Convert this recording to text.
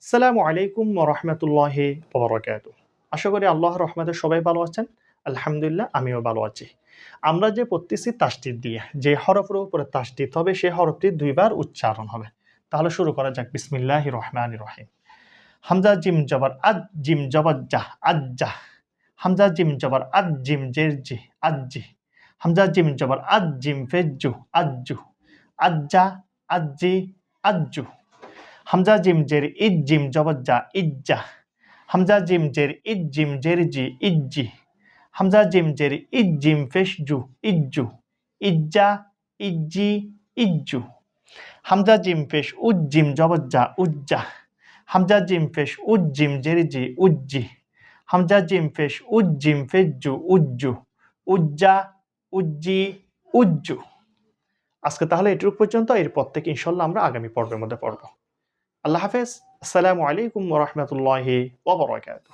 আসসালামু আলাইকুম ওয়া রাহমাতুল্লাহি ওয়া বারাকাতুহু। আশা করি আল্লাহর রহমতে সবাই ভালো আছেন। আলহামদুলিল্লাহ আমিও ভালো আছি। আমরা যে পড়তেছি তাসদিদ দিয়ে, যে হরফের উপরে তাসদিদ হবে সেই হরফটি ২ বার উচ্চারণ হবে। তাহলে শুরু করা যাক। বিসমিল্লাহির রহমানির রহিম। হামজা জিম জবর আদ, জিম জবর জাহ, আজ্জাহ। হামজা জিম জবর আদ, জিম জের জি, আজ্জি। হামজা জিম জবর আদ, জিম ফেজ জু, আজ্জু। আজ্জা, আজ্জি, আজ্জু। হামজা জিম জের ইদ, জিম জবর জা, ইজ্জা। হামজা জিম জের ইদ, জিম জের জি, ইজ্জি। হামজা জিম জের ইদ, জিম ফেশ জু, ইজ্জু। ইজ্জা, ইজ্জি, ইজ্জু। হামজা জিম ফেশ উদ, জিম জবর জা, উজ্জা। হামজা জিম ফেশ উদ, জিম জের জি, উজ্জি। হামজা জিম ফেশ উদ, জিম ফেশ জু, উজ্জু। উজ্জা, উজ্জি, উজ্জু। আজকে তাহলে এটুকু পর্যন্ত। এরপর থেকে ইনশাল্লাহ আমরা আগামী পর্বের মধ্যে পড়ব। আল্লাহ হাফেজ। আসসালামু আলাইকুম ওয়া রাহমাতুল্লাহি ওয়া বারাকাতুহু।